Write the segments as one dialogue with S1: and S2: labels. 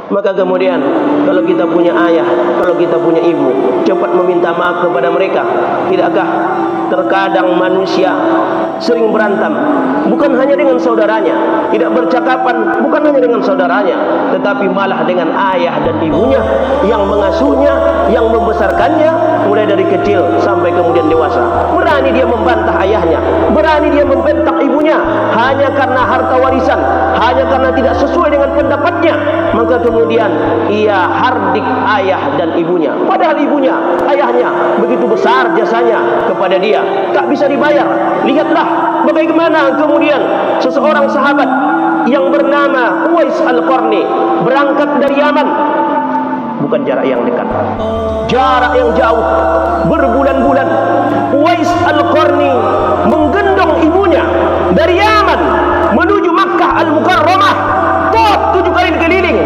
S1: Maka kemudian kalau kita punya ayah, kalau kita punya ibu, cepat meminta maaf kepada mereka. Tidakkah terkadang manusia sering berantem bukan hanya dengan saudaranya, tidak bercakapan bukan hanya dengan saudaranya, tetapi malah dengan ayah dan ibunya yang mengasuhnya, yang membesarkannya mulai dari kecil sampai kemudian dewasa. Berani dia membantah ayahnya, berani dia membentak ibunya hanya karena harta warisan, hanya karena tidak sesuai dengan pendapatnya. Maka kemudian ia hardik ayah dan ibunya, padahal ibunya, ayahnya begitu besar jasanya kepada dia, tak bisa dibayar. Lihatlah bagaimana kemudian seseorang sahabat yang bernama Uwais Al-Qarni berangkat dari Yaman. Bukan jarak yang dekat, jarak yang jauh, berbulan-bulan. Uwais Al-Qarni menggendong ibunya dari Yaman menuju Makkah Al-Mukarramah, tawaf 7 kali keliling.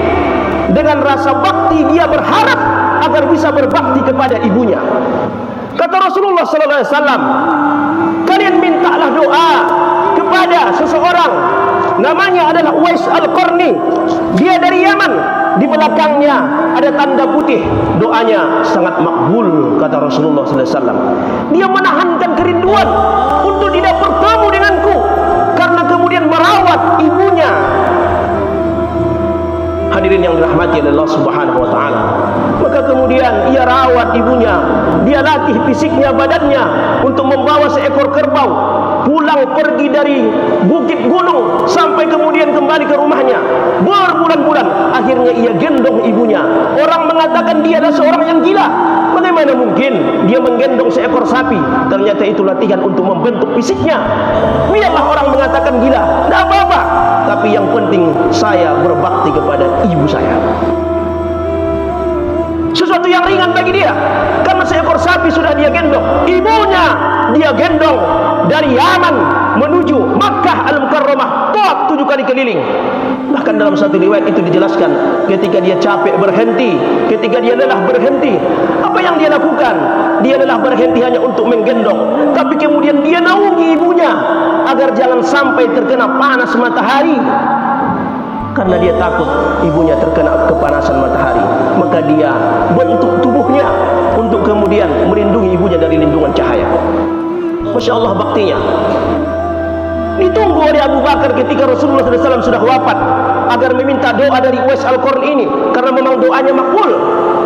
S1: Dengan rasa bakti dia berharap agar bisa berbakti kepada ibunya. Kata Rasulullah sallallahu alaihi wasallam, kalian mintalah doa kepada seseorang namanya adalah Uwais Al-Qarni. Dia dari Yaman, di belakangnya ada tanda putih, doanya sangat makbul, kata Rasulullah sallallahu alaihi wasallam. Dia menahankan kerinduan untuk tidak bertemu denganku karena kemudian merawat ibunya. Hadirin yang dirahmati Allah Subhanahu wa taala. Maka kemudian ia rawat ibunya, dia latih fisiknya, badannya untuk membawa seekor kerbau pulang pergi dari bukit gunung sampai kemudian kembali ke rumahnya berbulan-bulan. Akhirnya ia gendong ibunya. Orang mengatakan dia adalah seorang yang gila. Bagaimana mungkin dia menggendong seekor sapi? Ternyata itu latihan untuk membentuk fisiknya. Biarlah orang mengatakan gila, tidak apa-apa, tapi yang penting saya berbakti kepada ibu saya. Sesuatu yang ringan bagi dia, karena seekor sapi sudah dia gendong. Ibunya dia gendong dari Yaman menuju Makkah Al-Mukarramah, tawaf 7 kali keliling. Bahkan dalam satu riwayat itu dijelaskan, ketika dia capek berhenti, ketika dia lelah berhenti. Apa yang dia lakukan? Dia lelah berhenti hanya untuk menggendong, tapi kemudian dia naungi ibunya agar jangan sampai terkena panas matahari. Karena dia takut ibunya terkena kepanasan matahari, maka dia bentuk tubuhnya untuk kemudian melindungi ibunya dari lindungan cahaya. Masya Allah baktinya. Ditunggu oleh Abu Bakar ketika Rasulullah SAW sudah wafat agar meminta doa dari Uwais Al-Qarni ini, karena memang doanya makbul.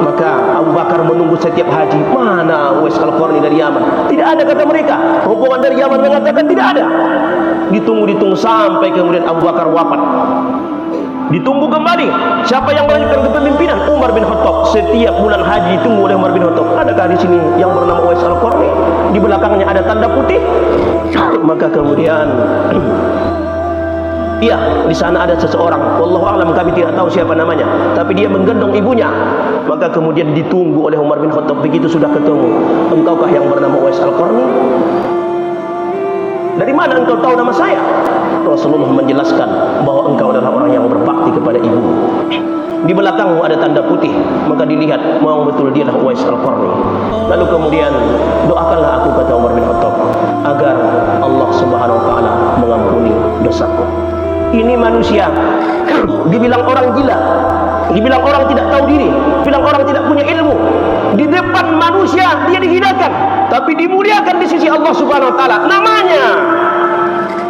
S1: Maka Abu Bakar menunggu setiap haji, mana Uwais Al-Qarni dari Yaman? Tidak ada, kata mereka. Rombongan dari Yaman mengatakan tidak ada. Ditunggu sampai kemudian Abu Bakar wafat. Ditunggu kembali, siapa yang melanjutkan kepemimpinan? Umar bin Khattab. Setiap bulan haji ditunggu oleh Umar bin Khattab. Adakah di sini yang bernama Uwais Al-Qarni? Di belakangnya ada tanda putih. Maka kemudian iya, di sana ada seseorang, wallahu a'lam, kami tidak tahu siapa namanya, tapi dia menggendong ibunya. Maka kemudian ditunggu oleh Umar bin Khattab. Begitu sudah ketemu, engkaukah yang bernama Uwais Al-Qarni? Dari mana engkau tahu nama saya? Rasulullah menjelaskan bahwa engkau adalah orang yang berbakti kepada ibu. Di belakangmu ada tanda putih. Maka dilihat, memang betul dia adalah Uwais Al-Qarni. Lalu kemudian doakanlah aku, kata Umar bin Khattab, agar Allah Subhanahu wa taala mengampuni dosaku. Ini manusia dibilang orang gila, dibilang orang tidak tahu diri, dibilang orang tidak punya ilmu. Di depan manusia dia dihinakan, tapi dimuliakan di sisi Allah Subhanahu wa taala. Namanya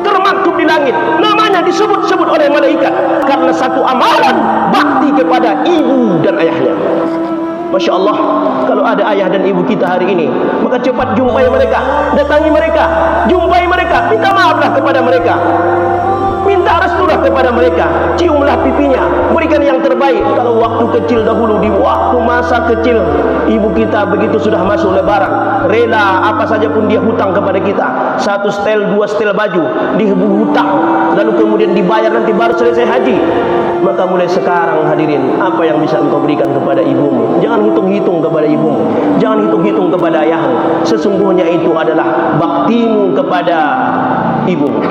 S1: termaktub di langit, namanya disebut-sebut oleh malaikat karena satu amalan bakti kepada ibu dan ayahnya. Masya Allah, kalau ada ayah dan ibu kita hari ini, maka cepat jumpai mereka, datangi mereka, jumpai mereka, minta maaflah kepada mereka, minta restulah kepada mereka, ciumlah pipinya, berikan yang terbaik. Kalau waktu kecil dahulu, di waktu masa kecil, ibu kita begitu sudah masuk lebaran, rela apa saja pun dia hutang kepada kita, 1 setel 2 setel baju dihutang, lalu kemudian dibayar nanti baru selesai haji. Maka mulai sekarang hadirin, apa yang bisa engkau berikan kepada ibumu? Jangan hitung-hitung kepada ibumu, jangan hitung-hitung kepada ayahmu. Sesungguhnya itu adalah baktimu kepada ibumu.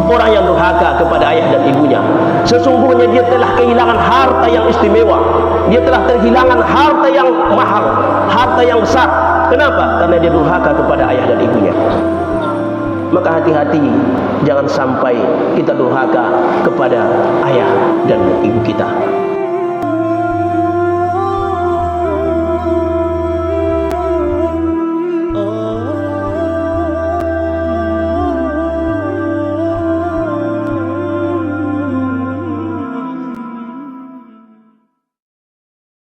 S1: Orang yang durhaka kepada ayah dan ibunya, sesungguhnya dia telah kehilangan harta yang istimewa. Dia telah kehilangan harta yang mahal, harta yang besar. Kenapa? Karena dia durhaka kepada ayah dan ibunya. maka hati-hati jangan sampai kita durhaka kepada ayah dan ibu kita.